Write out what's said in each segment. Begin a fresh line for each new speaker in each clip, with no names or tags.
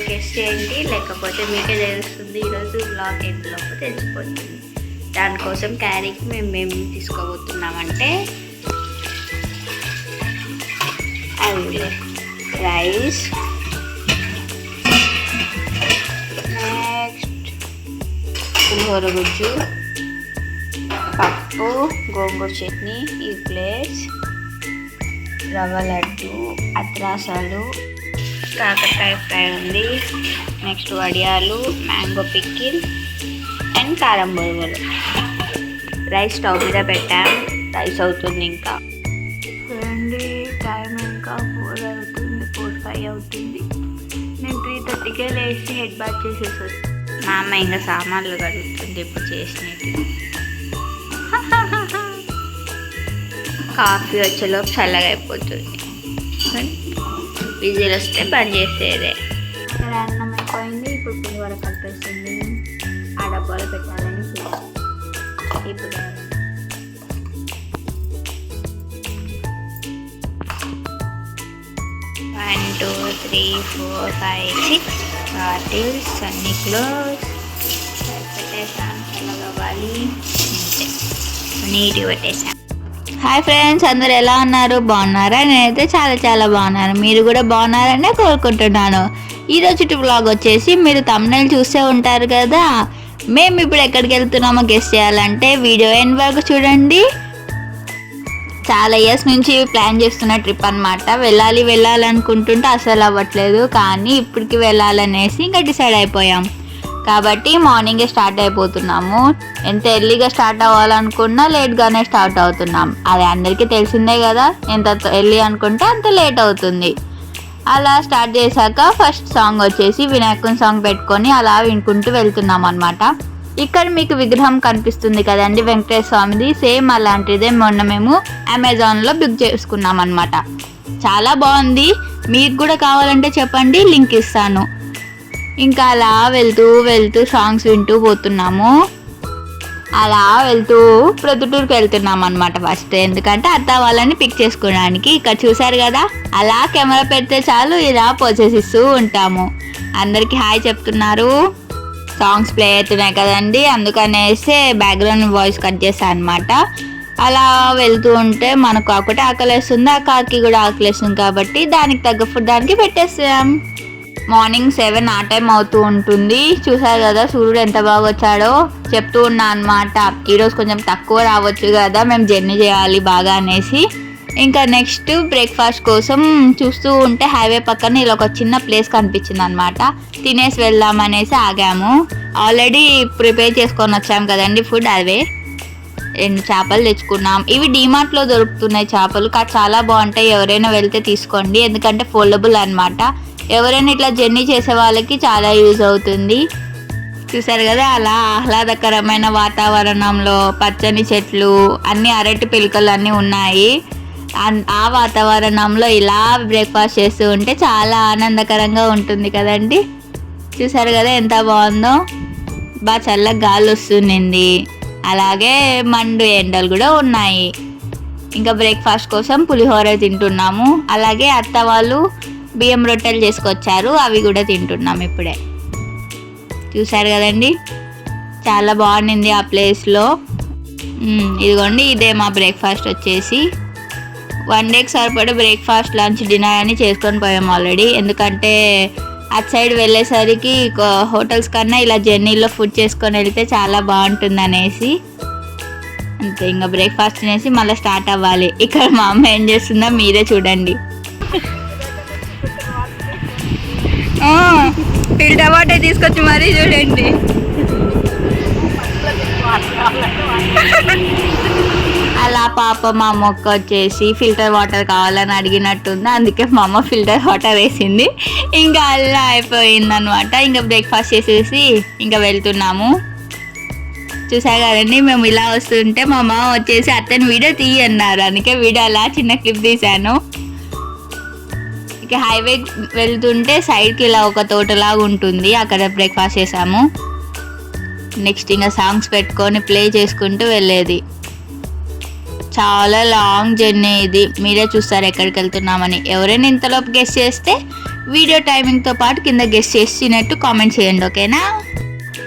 Guest చేయండి, లేకపోతే మీకే తెలుస్తుంది. ఈరోజు బ్లాగ్ ఎండ్లోపు తెలిసిపోతుంది. దానికోసం క్యారీకి మేము తీసుకోబోతున్నామంటే అవి రైస్, నెక్స్ట్ పులిహోర గుజ్జు, పప్పు, గోంగూర చట్నీ, ఈ ప్లేట్స్, రవ్వ లడ్డు, అత్రాసాలు, కాకరకాయ ఫ్రై ఉంది, నెక్స్ట్ వడియాలు, మ్యాంగో పిక్కిల్ అండ్ కారం బొరుగులు. రైస్ స్టవ్ మీద పెట్టాం, రైస్ అవుతుంది. ఇంకా చూడండి టైం ఇంకా 4 అవుతుంది, 4-5 అవుతుంది. నేను 3:30కే లేచి హెడ్ బాత్ చేసేసి మా అమ్మ ఇంకా సామాన్లు కడుగుతుంది ఇప్పుడు చేసినట్టు. కాఫీ వచ్చేలోపు చల్లగా అయిపోతుంది. విజిల్ వస్తే బంద్ చేసేదే. ఇక్కడ అన్నం అయిపోయింది, ఇప్పుడు పులిహోర కలిపేస్తుంది. ఆ డబ్బాలో పెట్టాలని ఇప్పుడు 1 2 3 4 5 6 బాటిల్స్ అన్ని క్లోజ్ పెట్టేసాను. చల్లగవ్వాలి అంతే, నీట్గా పెట్టేసాను. హాయ్ ఫ్రెండ్స్, అందరు ఎలా ఉన్నారు? బాగున్నారా? నేనైతే చాలా బాగున్నాను. మీరు కూడా బాగున్నారనే కోరుకుంటున్నాను. ఈరోజు వ్లాగ్ వచ్చేసి మీరు థంబ్నెయిల్ చూసే ఉంటారు కదా. మేము ఇప్పుడు ఎక్కడికి వెళ్తున్నామో గెస్ చేయాలంటే వీడియో ఎండ్ వరకు చూడండి. చాలా ఇయర్స్ నుంచి ప్లాన్ చేస్తున్న ట్రిప్ అనమాట. వెళ్ళాలనుకుంటుంటే అసలు అవ్వట్లేదు, కానీ ఇప్పటికి వెళ్ళాలనేసి ఇంకా డిసైడ్ అయిపోయాం. కాబట్టి మార్నింగే స్టార్ట్ అయిపోతున్నాము. ఎంత ఎర్లీగా స్టార్ట్ అవ్వాలనుకున్నా లేట్గానే స్టార్ట్ అవుతున్నాం. అది అందరికీ తెలిసిందే కదా, ఎంత ఎర్లీ అనుకుంటే అంత లేట్ అవుతుంది. అలా స్టార్ట్ చేశాక ఫస్ట్ సాంగ్ వచ్చేసి వినాయకుని సాంగ్ పెట్టుకొని అలా వినుకుంటూ వెళ్తున్నాం అనమాట. ఇక్కడ మీకు విగ్రహం కనిపిస్తుంది కదండి, వెంకటేశ్వర స్వామిది. సేమ్ అలాంటిదే మొన్న మేము అమెజాన్లో బుక్ చేసుకున్నాం అనమాట. చాలా బాగుంది. మీకు కూడా కావాలంటే చెప్పండి, లింక్ ఇస్తాను. ఇంకా అలా వెళ్తూ సాంగ్స్ వింటూ పోతున్నాము. అలా వెళ్తూ ప్రొద్దుటూరుకి వెళ్తున్నాం అనమాట ఫస్ట్. ఎందుకంటే అత్త వాళ్ళని పిక్ చేసుకోవడానికి. ఇక్కడ చూసారు కదా, అలా కెమెరా పెడితే చాలు ఇలా పోజెస్ ఇస్తూ ఉంటాము. అందరికీ హాయ్ చెప్తున్నారు. సాంగ్స్ ప్లే అవుతున్నాయి కదండి, అందుకనేసి బ్యాక్గ్రౌండ్ వాయిస్ కట్ చేశాను అనమాట. అలా వెళ్తూ ఉంటే మనకు ఒకటే ఆకలేస్తుంది, ఆ కార్కి కూడా ఆకలేస్తుంది. కాబట్టి దానికి తగ్గ ఫుడ్ దానికి పెట్టేస్తాం. మార్నింగ్ 7 ఆ టైం అవుతూ ఉంటుంది. చూసారు కదా సూర్యుడు ఎంత బాగా వచ్చాడో. చెప్తూ ఉన్నా అనమాట, ఈరోజు కొంచెం తక్కువ రావచ్చు కదా, మేము జర్నీ చేయాలి బాగా అనేసి. ఇంకా నెక్స్ట్ బ్రేక్ఫాస్ట్ కోసం చూస్తూ ఉంటే హైవే పక్కన ఇలా ఒక చిన్న ప్లేస్ కనిపించింది అనమాట. తినేసి వెళ్దామనేసి ఆగాము. ఆల్రెడీ ప్రిపేర్ చేసుకొని వచ్చాము కదండి ఫుడ్. అవే 2 చేపలు తెచ్చుకున్నాం. ఇవి డీమార్ట్లో దొరుకుతున్నాయి చేపలు, చాలా బాగుంటాయి. ఎవరైనా వెళ్తే తీసుకోండి, ఎందుకంటే ఫోల్డబుల్ అనమాట. ఎవరైనా ఇట్లా జర్నీ చేసే వాళ్ళకి చాలా యూజ్ అవుతుంది. చూసారు కదా, అలా ఆహ్లాదకరమైన వాతావరణంలో పచ్చని చెట్లు, అన్ని అరటి పిలకలు అన్నీ ఉన్నాయి. ఆ వాతావరణంలో ఇలా బ్రేక్ఫాస్ట్ చేస్తూ ఉంటే చాలా ఆనందకరంగా ఉంటుంది కదండి. చూసారు కదా ఎంత బాగుందో. బాగా చల్లగా గాలి వస్తుంది, అలాగే మండు ఎండలు కూడా ఉన్నాయి. ఇంకా బ్రేక్ఫాస్ట్ కోసం పులిహోర తింటున్నాము. అలాగే అత్త వాళ్ళు బియ్యం రొట్టెలు చేసుకొచ్చారు, అవి కూడా తింటున్నాం ఇప్పుడే. చూసారు కదండి, చాలా బాగుంది ఆ ప్లేస్లో. ఇదిగోండి, ఇదే మా బ్రేక్ఫాస్ట్ వచ్చేసి. 1 డేకి సరిపడే బ్రేక్ఫాస్ట్, లంచ్, డిన్నర్ అని చేసుకొని పోయాం ఆల్రెడీ. ఎందుకంటే అటు సైడ్ వెళ్ళేసరికి హోటల్స్ కన్నా ఇలా జర్నీలో ఫుడ్ చేసుకొని వెళ్తే చాలా బాగుంటుంది అనేసి అంతే. ఇంకా బ్రేక్ఫాస్ట్ తినేసి మళ్ళీ స్టార్ట్ అవ్వాలి. ఇక్కడ మా అమ్మ ఏం చేస్తుందో మీరే చూడండి. ఫిల్టర్ వాటర్ తీసుకొచ్చి మరీ చూడండి. అలా పాప మా మొక్క వచ్చేసి ఫిల్టర్ వాటర్ కావాలని అడిగినట్టుంది, అందుకే మా అమ్మ ఫిల్టర్ వాటర్ వేసింది. ఇంకా అలా అయిపోయింది అనమాట. ఇంకా బ్రేక్ఫాస్ట్ చేసేసి ఇంకా వెళ్తున్నాము. చూసా కదండి, మేము ఇలా వస్తుంటే మా అమ్మ వచ్చేసి అతను వీడియో తీయన్నారు, అందుకే వీడియో అలా చిన్న క్లిప్ తీశాను. ఇక హైవే వెళ్తుంటే సైడ్కి ఇలా ఒక తోటలాగా ఉంటుంది, అక్కడ బ్రేక్ఫాస్ట్ చేసాము. నెక్స్ట్ ఇంకా సాంగ్స్ పెట్టుకొని ప్లే చేసుకుంటూ వెళ్ళేది. చాలా లాంగ్ జర్నీ ఇది, మీరే చూస్తారు ఎక్కడికి వెళ్తున్నామని. ఎవరైనా ఇంతలోపు గెస్ చేస్తే వీడియో టైమింగ్తో పాటు కింద గెస్ట్ చేసినట్టు కామెంట్ చేయండి, ఓకేనా?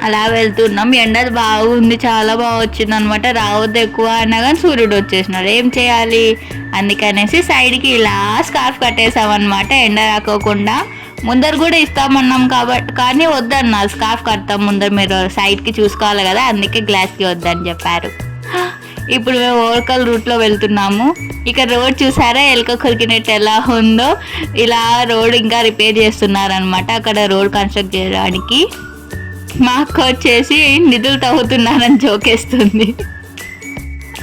అలా వెళ్తున్నాం. ఎండ బాగుంది, చాలా బాగా వచ్చింది అనమాట. రావద్దు ఎక్కువ అన్నా కానీ సూర్యుడు వచ్చేసినాడు. ఏం చేయాలి అందుకనేసి సైడ్కి ఇలా స్కార్ఫ్ కట్టేసామన్నమాట, ఎండ రాకోకుండా. ముందర కూడా ఇస్తామన్నాం కాబట్టి, కానీ వద్దన్నా, స్కార్ఫ్ కడతాం ముందర, మీరు సైడ్కి చూసుకోవాలి కదా, అందుకే గ్లాస్కి వద్దని చెప్పారు. ఇప్పుడు మేము ఓర్కల్ రూట్లో వెళ్తున్నాము. ఇక్కడ రోడ్ చూసారా ఎలుక కొరికినట్టు ఎలా ఉందో. ఇలా రోడ్ ఇంకా రిపేర్ చేస్తున్నారనమాట, అక్కడ రోడ్ కన్స్ట్రక్ట్ చేయడానికి. మా అక్క వచ్చేసి నిధులు తవ్వుతున్నారని జోకేస్తుంది.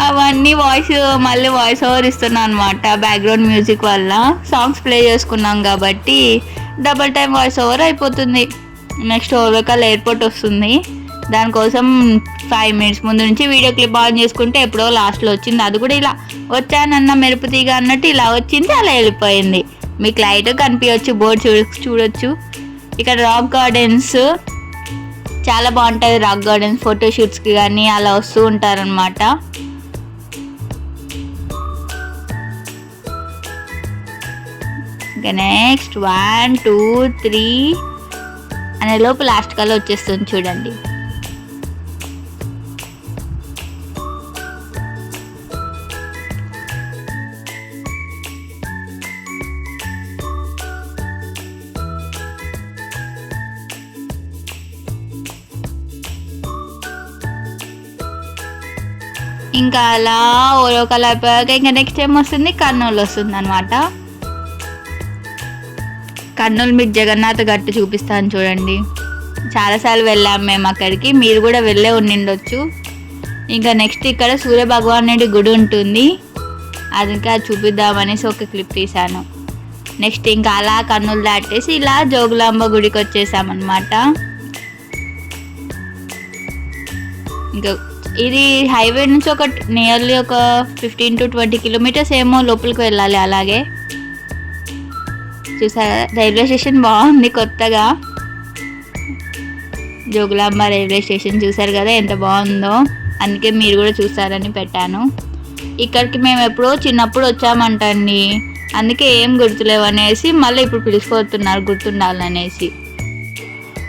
అవన్నీ మళ్ళీ వాయిస్ ఓవర్ ఇస్తున్నా అనమాట, బ్యాక్గ్రౌండ్ మ్యూజిక్ వల్ల. సాంగ్స్ ప్లే చేసుకున్నాం కాబట్టి డబల్ టైం వాయిస్ ఓవర్ అయిపోతుంది. నెక్స్ట్ ఓర్వకల్ ఎయిర్పోర్ట్ వస్తుంది, దానికోసం 5 minutes ముందు నుంచి వీడియో క్లిప్ ఆన్ చేసుకుంటే ఎప్పుడో లాస్ట్లో వచ్చింది. అది కూడా ఇలా వచ్చానన్న మెరుపు తీగ అన్నట్టు ఇలా వచ్చింది, అలా వెళ్ళిపోయింది. మీకు లైట్ కనిపించవచ్చు, బోర్డ్ చూడొచ్చు. ఇక్కడ రాక్ గార్డెన్స్ చాలా బాగుంటుంది. రాక్ గార్డెన్స్ ఫోటోషూట్స్కి కానీ అలా వస్తూ ఉంటారనమాట. ఇంకా నెక్స్ట్ 1 2 3 అనే లోపు లాస్ట్ కల్లా వచ్చేస్తుంది చూడండి. ఇంకా అలా ఓరోకల్ అయిపోయాక ఇంకా నెక్స్ట్ టైం వస్తుంది కర్నూలు వస్తుంది అనమాట. కర్నూలు మీకు జగన్నాథ గట్టు చూపిస్తాను చూడండి. చాలాసార్లు వెళ్ళాము మేము అక్కడికి, మీరు కూడా వెళ్ళే ఉండిండొచ్చు. ఇంకా నెక్స్ట్ ఇక్కడ సూర్య భగవానుడి గుడి ఉంటుంది, అది ఇంకా చూపిద్దామనేసి ఒక క్లిప్ తీశాను. నెక్స్ట్ ఇంకా అలా కర్నూలు దాటేసి ఇలా జోగులాంబ గుడికి వచ్చేసామన్నమాట. ఇంకా ఇది హైవే నుంచి నియర్లీ ఒక 15 to 20 kilometers ఏమో లోపలికి వెళ్ళాలి. అలాగే చూసారా రైల్వే స్టేషన్ బాగుంది కొత్తగా, జోగులాంబ రైల్వే స్టేషన్ చూసారు కదా ఎంత బాగుందో, అందుకే మీరు కూడా చూసారని పెట్టాను. ఇక్కడికి మేము ఎప్పుడో చిన్నప్పుడు వచ్చామంటండి, అందుకే ఏం గుర్తులేవు అనేసి మళ్ళీ ఇప్పుడు పిలుచుకోతున్నారు గుర్తుండాలనేసి.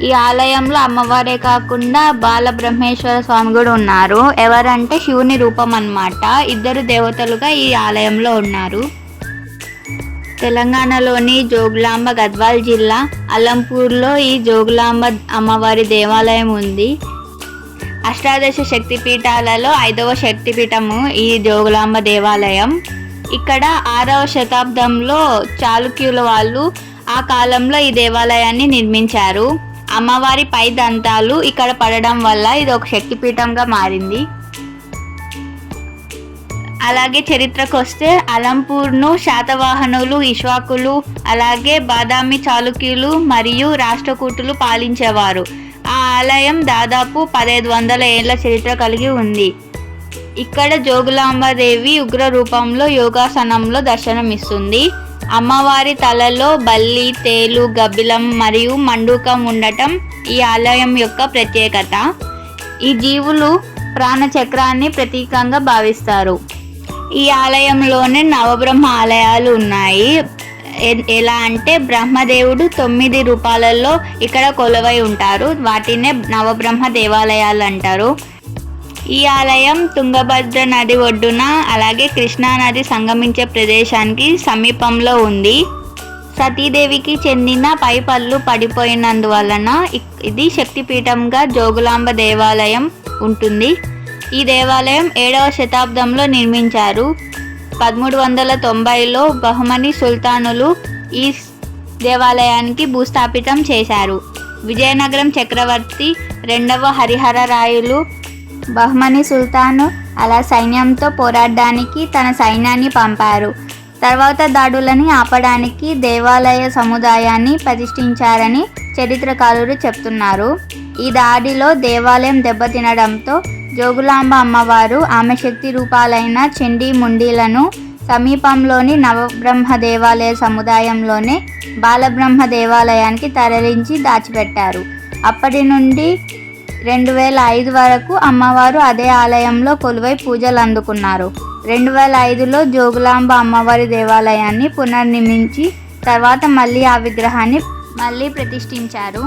ఈ ఆలయంలో అమ్మవారే కాకుండా బాలబ్రహ్మేశ్వర స్వామి కూడా ఉన్నారు. ఎవరంటే శివుని రూపం అన్నమాట. 2 దేవతలుగా ఈ ఆలయంలో ఉన్నారు. తెలంగాణలోని జోగులాంబ గద్వాల్ జిల్లా అలంపూర్లో ఈ జోగులాంబ అమ్మవారి దేవాలయం ఉంది. అష్టాదశ శక్తిపీఠాలలో 5వ శక్తిపీఠము ఈ జోగులాంబ దేవాలయం. ఇక్కడ 6వ శతాబ్దంలో చాళుక్యుల వాళ్ళు ఆ కాలంలో ఈ దేవాలయాన్ని నిర్మించారు. అమ్మవారి పై దంతాలు ఇక్కడ పడడం వల్ల ఇది ఒక శక్తిపీఠంగా మారింది. అలాగే చరిత్రకు వస్తే అలంపూర్ను శాతవాహనులు, ఇష్వాకులు, అలాగే బాదామి చాళుక్యులు మరియు రాష్ట్రకూటులు పాలించేవారు. ఆ ఆలయం దాదాపు 1500 ఏళ్ల చరిత్ర కలిగి ఉంది. ఇక్కడ జోగులాంబదేవి ఉగ్ర రూపంలో యోగాసనంలో దర్శనమిస్తుంది. అమ్మవారి తలలో బల్లి, తేలు, గబ్బిలం మరియు మండూకం ఉండటం ఈ ఆలయం యొక్క ప్రత్యేకత. ఈ జీవులు ప్రాణచక్రాన్ని ప్రతీకంగా భావిస్తారు. ఈ ఆలయంలోనే నవబ్రహ్మ ఆలయాలు ఉన్నాయి. ఎలా అంటే బ్రహ్మదేవుడు 9 రూపాలలో ఇక్కడ కొలువై ఉంటారు, వాటినే నవబ్రహ్మ దేవాలయాలు అంటారు. ఈ ఆలయం తుంగభద్ర నది ఒడ్డున అలాగే కృష్ణా నది సంగమించే ప్రదేశానికి సమీపంలో ఉంది. సతీదేవికి చెందిన పై పళ్ళు పడిపోయినందువలన ఇది శక్తిపీఠంగా జోగులాంబ దేవాలయం ఉంటుంది. ఈ దేవాలయం 7వ శతాబ్దంలో నిర్మించారు. 1390లో బహమనీ సుల్తానులు ఈ దేవాలయానికి భూస్థాపితం చేశారు. విజయనగరం చక్రవర్తి 2వ హరిహర రాయలు బహమనీ సుల్తాను అలా సైన్యంతో పోరాడడానికి తన సైన్యాన్ని పంపారు. తర్వాత దాడులని ఆపడానికి దేవాలయ సముదాయాన్ని ప్రతిష్ఠించారని చరిత్రకారులు చెప్తున్నారు. ఈ దాడిలో దేవాలయం దెబ్బతినడంతో జోగులాంబ అమ్మవారు ఆమె శక్తి రూపాలైన చండీ ముండీలను సమీపంలోని నవబ్రహ్మ దేవాలయ సముదాయంలోనే బాలబ్రహ్మ దేవాలయానికి తరలించి దాచిపెట్టారు. అప్పటి నుండి 2005 వరకు అమ్మవారు అదే ఆలయంలో కొలువై పూజలు అందుకున్నారు. 2005లో జోగులాంబ అమ్మవారి దేవాలయాన్ని పునర్నిర్మించి తర్వాత మళ్ళీ ఆ విగ్రహాన్ని మళ్ళీ ప్రతిష్ఠించారు.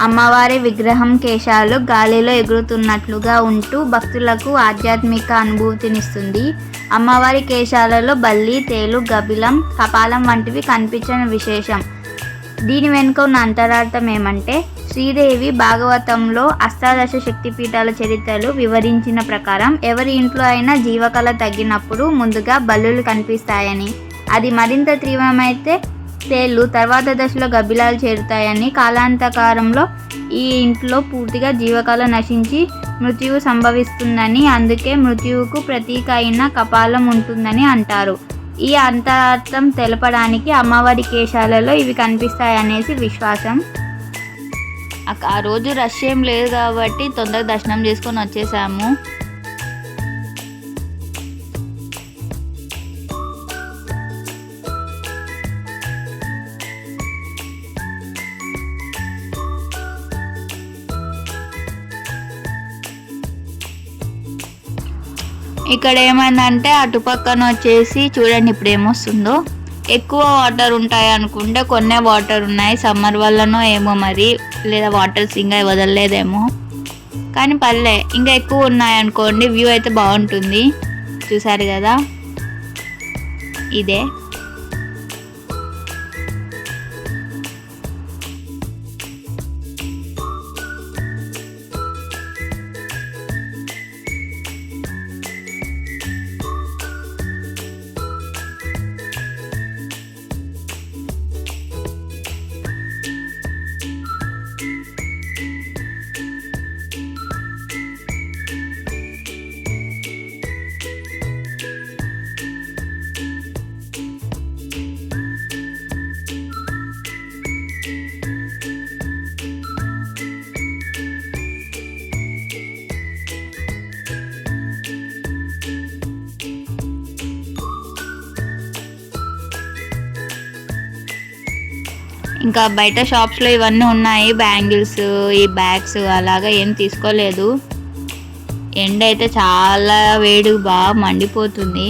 అమ్మవారి విగ్రహం కేశాలు గాలిలో ఎగురుతున్నట్లుగా ఉంటూ భక్తులకు ఆధ్యాత్మిక అనుభూతినిస్తుంది. అమ్మవారి కేశాలలో బల్లి, తేలు, గబిలం, కపాలం వంటివి కనిపించని విశేషం. దీని వెనుక ఉన్న అంతరార్థం ఏమంటే, శ్రీదేవి భాగవతంలో అష్టాదశ శక్తిపీఠాల చరిత్రలు వివరించిన ప్రకారం ఎవరి ఇంట్లో అయినా జీవకళ తగ్గినప్పుడు ముందుగా బల్లులు కనిపిస్తాయని, అది మరింత తీవ్రమైతే తేళ్ళు, తర్వాత దశలో గబ్బిలాలు చేరుతాయని, కాలాంతకారంలో ఈ ఇంట్లో పూర్తిగా జీవకళ నశించి మృత్యువు సంభవిస్తుందని, అందుకే మృత్యువుకు ప్రతీక అయిన కపాలం ఉంటుందని అంటారు. ఈ అంతరార్థం తెలపడానికి అమ్మవారి కేశాలలో ఇవి కనిపిస్తాయనేసి విశ్వాసం. ఆ రోజు రష్ ఏం లేదు కాబట్టి తొందరగా దర్శనం చేసుకొని వచ్చేసాము. ఇక్కడ ఏమైందంటే అటుపక్కన వచ్చేసి చూడండి ఇప్పుడు ఏమొస్తుందో, ఎక్కువ వాటర్ ఉంటాయి అనుకుంటే కొన్నే వాటర్ ఉన్నాయి. సమ్మర్ వల్లనో ఏమో మరి, లేదా వాటర్స్ ఇంకా వదలలేదేమో, కానీ పర్లే. ఇంకా ఎక్కువ ఉన్నాయి అనుకోండి వ్యూ అయితే బాగుంటుంది. చూసారు కదా, ఇదే. ఇంకా బయట షాప్స్లో ఇవన్నీ ఉన్నాయి, బ్యాంగిల్స్, ఈ బ్యాగ్స్, అలాగా ఏం తీసుకోలేదు. ఎండ అయితే చాలా వేడి, బాగా మండిపోతుంది.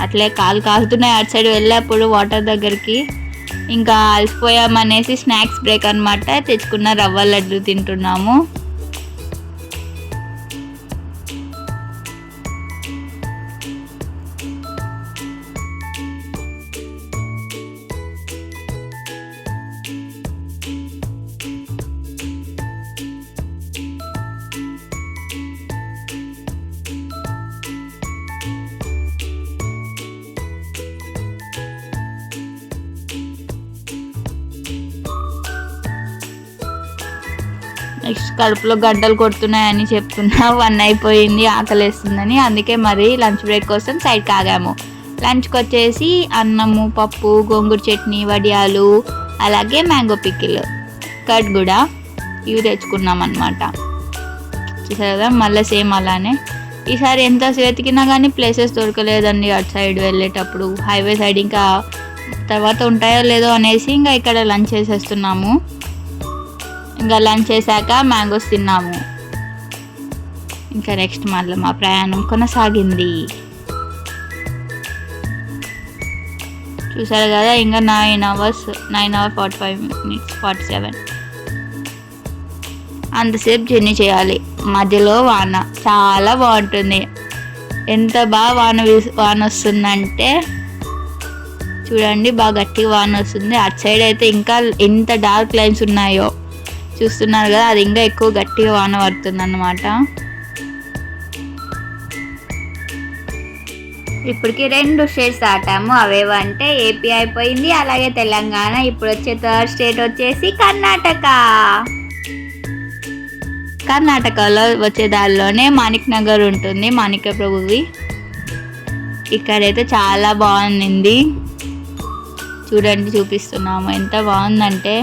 అట్లే కాలు కాలుతున్నాయి. అటు సైడ్ వెళ్ళేప్పుడు వాటర్ దగ్గరికి ఇంకా అలసిపోయామనేసి స్నాక్స్ బ్రేక్ అనమాట, తెచ్చుకున్న రవ్వ లడ్డు తింటున్నాము. నెక్స్ట్ కడుపులో గడ్డలు కొడుతున్నాయని చెప్తున్నా, 1 అయిపోయింది, ఆకలేస్తుందని. అందుకే మరి లంచ్ బ్రేక్ కోసం సైడ్కి ఆగాము. లంచ్కి వచ్చేసి అన్నము, పప్పు, గోంగూర చట్నీ, వడియాలు, అలాగే మ్యాంగో పికిల్, కట్ కూడా ఇవి తెచ్చుకున్నాం అనమాట. చూసారు కదా, మళ్ళీ సేమ్ అలానే. ఈసారి ఎంత వెతికినా కానీ ప్లేసెస్ దొరకలేదండి అటు సైడ్ వెళ్ళేటప్పుడు. హైవే సైడ్ ఇంకా తర్వాత ఉంటాయో లేదో అనేసి ఇంకా ఇక్కడ లంచ్ చేసేస్తున్నాము. ఇంకా లంచ్ చేశాక మ్యాంగోస్ తిన్నాము. ఇంకా నెక్స్ట్ మళ్ళీ మా ప్రయాణం కొనసాగింది. చూసారు కదా, ఇంకా 9 hours 45 minutes 47 అంతసేపు జర్నీ చేయాలి. మధ్యలో వాన చాలా బాగుంటుంది. ఎంత బాగా వాన వస్తుందంటే చూడండి, బాగా గట్టిగా వాన వస్తుంది. అటు సైడ్ అయితే ఇంకా ఎంత డార్క్ లైన్స్ ఉన్నాయో చూస్తున్నారు కదా, అది ఇంకా ఎక్కువ గట్టిగా వాన పడుతుంది అన్నమాట. ఇప్పటికి 2 స్టేట్స్ దాటాము. అవేవంటే ఏపీ అయిపోయింది, అలాగే తెలంగాణ. ఇప్పుడు వచ్చే 3rd స్టేట్ వచ్చేసి కర్ణాటక. కర్ణాటకలో వచ్చే దారిలోనే మాణిక్ నగర్ ఉంటుంది, మాణిక్య ప్రభువి. ఇక్కడైతే చాలా బాగుంది. చూడండి, చూపిస్తున్నాము ఎంత బాగుందంటే.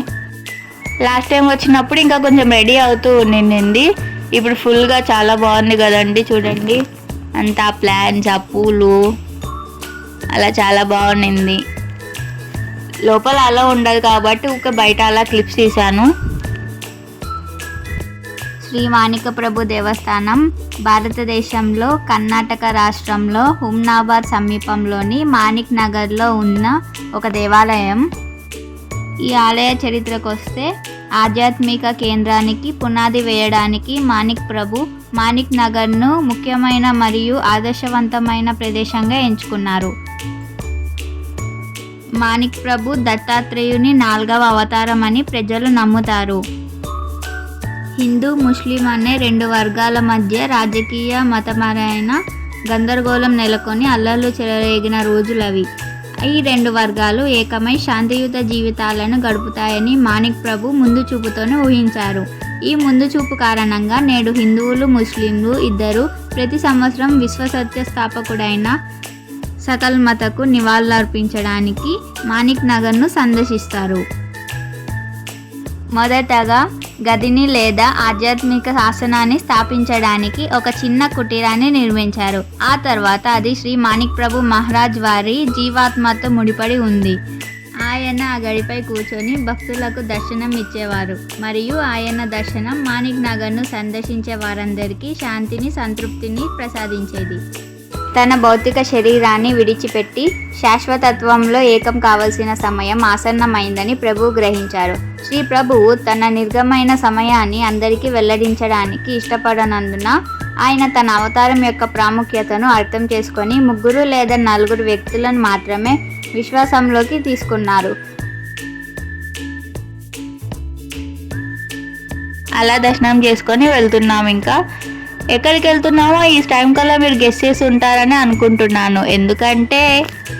లాస్ట్ టైం వచ్చినప్పుడు ఇంకా కొంచెం రెడీ అవుతూ ఉండింది, ఇప్పుడు ఫుల్గా చాలా బాగుంది కదండి. చూడండి, అంతా ప్లాంట్స్, ఆ పూలు, అలా చాలా బాగుంది. లోపల అలా ఉండదు కాబట్టి ఒక బయట అలా క్లిప్స్ తీశాను. శ్రీ మాణిక్య ప్రభు దేవస్థానం భారతదేశంలో కర్ణాటక రాష్ట్రంలో హుమ్నాబాద్ సమీపంలోని మాణిక్ నగర్లో ఉన్న ఒక దేవాలయం. ఈ ఆలయ చరిత్రకు వస్తే ఆధ్యాత్మిక కేంద్రానికి పునాది వేయడానికి మాణిక్ ప్రభు మాణిక్ నగర్ను ముఖ్యమైన మరియు ఆదర్శవంతమైన ప్రదేశంగా ఎంచుకున్నారు. మాణిక్ ప్రభు దత్తాత్రేయుని 4వ అవతారం అని ప్రజలు నమ్ముతారు. హిందూ ముస్లిం అనే 2 వర్గాల మధ్య రాజకీయ మతపరమైన గందరగోళం నెలకొని అల్లర్లు చెలరేగిన రోజులవి. ఈ 2 వర్గాలు ఏకమై శాంతియుత జీవితాలను గడుపుతాయని మాణిక్ ప్రభు ముందు చూపుతోనే ఊహించారు. ఈ ముందు చూపు కారణంగా నేడు హిందువులు ముస్లింలు ఇద్దరు ప్రతి సంవత్సరం విశ్వసత్య స్థాపకుడైన సకల్మతకు నివాళులర్పించడానికి మాణిక్ నగర్ను సందర్శిస్తారు. మొదటగా గదిని లేదా ఆధ్యాత్మిక శాసనాన్ని స్థాపించడానికి ఒక చిన్న కుటీరాన్ని నిర్మించారు. ఆ తర్వాత అది శ్రీ మాణిక్ ప్రభు మహారాజ్ వారి జీవాత్మతో ముడిపడి ఉంది. ఆయన ఆ గడిపై కూర్చొని భక్తులకు దర్శనం ఇచ్చేవారు మరియు ఆయన దర్శనం మాణిక్ నగర్ను సందర్శించే వారందరికీ శాంతిని సంతృప్తిని ప్రసాదించేది. తన భౌతిక శరీరాన్ని విడిచిపెట్టి శాశ్వతత్వంలో ఏకం కావలసిన సమయం ఆసన్నమైందని ప్రభువు గ్రహించారు. శ్రీ ప్రభువు తన నిర్గమైన సమయాన్ని అందరికీ వెల్లడించడానికి ఇష్టపడనందున ఆయన తన అవతారం యొక్క ప్రాముఖ్యతను అర్థం చేసుకొని 3 లేదా 4 వ్యక్తులను మాత్రమే విశ్వాసంలోకి తీసుకున్నారు. అలా దర్శనం చేసుకొని వెళ్తున్నాం. ఇంకా ఎక్కడికి వెళ్తున్నామో ఈ టైం కల్లా మీరు గెస్ చేసి ఉంటారని అనుకుంటున్నాను. ఎందుకంటే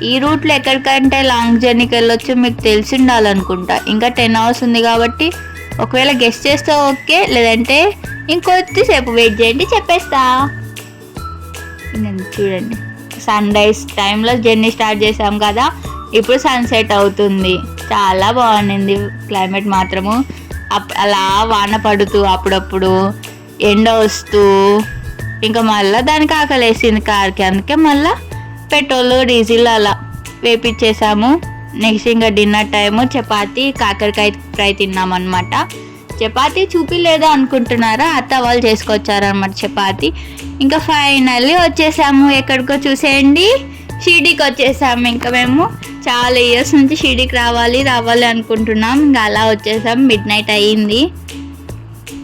ఈ రూట్లో ఎక్కడికంటే లాంగ్ జర్నీకి వెళ్ళొచ్చు మీకు తెలిసి ఉండాలనుకుంటా. ఇంకా 10 hours ఉంది కాబట్టి ఒకవేళ గెస్ చేస్తే ఓకే, లేదంటే ఇంకొద్దిసేపు వెయిట్ చేయండి చెప్పేస్తా. చూడండి, సన్ రైజ్ టైంలో జర్నీ స్టార్ట్ చేసాం కదా, ఇప్పుడు సన్సెట్ అవుతుంది. చాలా బాగుంది క్లైమేట్ మాత్రము. అలా వాన పడుతూ అప్పుడప్పుడు ఎండ వస్తూ ఇంకా మళ్ళీ దానికి ఆకలేసింది కార్కి. అందుకే మళ్ళీ పెట్రోల్ డీజిల్ అలా వేపించేసాము. నెక్స్ట్ ఇంకా డిన్నర్ టైము చపాతీ కాకరకాయ ఫ్రై తిన్నామన్నమాట. చపాతీ చూపిలేదా అనుకుంటున్నారా, అత్త వాళ్ళు చేసుకొచ్చారనమాట చపాతీ. ఇంకా ఫైనల్లీ వచ్చేసాము. ఎక్కడికో చూసేయండి, షిరిడీకి వచ్చేసాము. ఇంకా మేము చాలా ఇయర్స్ నుంచి షిరిడీకి రావాలి అనుకుంటున్నాం. ఇంకా అలా వచ్చేసాం. మిడ్నైట్ అయ్యింది.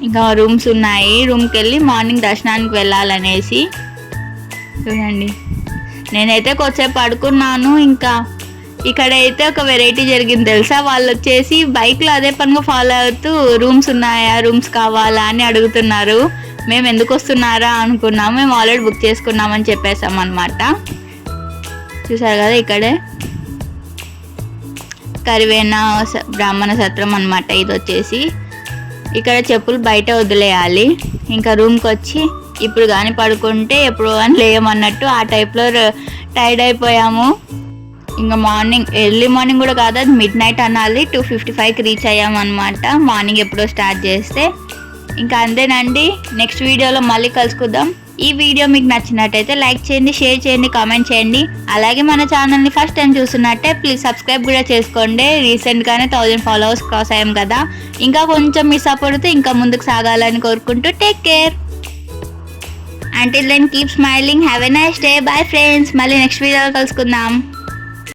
ఇంకా రూమ్స్ ఉన్నాయి, రూమ్కి వెళ్ళి మార్నింగ్ దర్శనానికి వెళ్ళాలనేసి. చూడండి, నేనైతే కొద్దిసేపు పడుకున్నాను. ఇంకా ఇక్కడైతే ఒక వెరైటీ జరిగింది తెలుసా, వాళ్ళు వచ్చేసి బైక్లో అదే పనిగా ఫాలో అవుతూ రూమ్స్ ఉన్నాయా, రూమ్స్ కావాలా అని అడుగుతున్నారు. మేము ఎందుకు వస్తున్నారా అనుకున్నాము, మేము ఆల్రెడీ బుక్ చేసుకున్నామని చెప్పేసాం అనమాట. చూసారు కదా, ఇక్కడే కరివేనా బ్రాహ్మణ సత్రం అనమాట. ఇది వచ్చేసి ఇక్కడ చెప్పులు బయట వదిలేయాలి. ఇంకా రూమ్కి వచ్చి ఇప్పుడు కానీ పడుకుంటే ఎప్పుడు కానీ లేయమన్నట్టు ఆ టైప్లో టైర్డ్ అయిపోయాము. ఇంకా ఎర్లీ మార్నింగ్ కూడా కాదు, అది మిడ్నైట్ అనాలి. 2:55కి రీచ్ అయ్యామన్నమాట. మార్నింగ్ ఎప్పుడో స్టార్ట్ చేస్తే. ఇంకా అంతేనండి, నెక్స్ట్ వీడియోలో మళ్ళీ కలుసుకుందాం. ఈ వీడియో మీకు నచ్చినట్టయితే లైక్ చేయండి, షేర్ చేయండి, కామెంట్ చేయండి. అలాగే మన ఛానల్ని ఫస్ట్ టైం చూస్తున్నట్టే ప్లీజ్ సబ్స్క్రైబ్ కూడా చేసుకోండి. రీసెంట్గానే 1000 followers క్రాస్ అయ్యాం కదా, ఇంకా కొంచెం మీ సపోర్ట్తో ఇంకా ముందుకు సాగాలని కోరుకుంటూ take care. Until then, keep smiling. Have a nice day. Bye friends. మళ్ళీ నెక్స్ట్ వీడియోలో కలుసుకుందాం.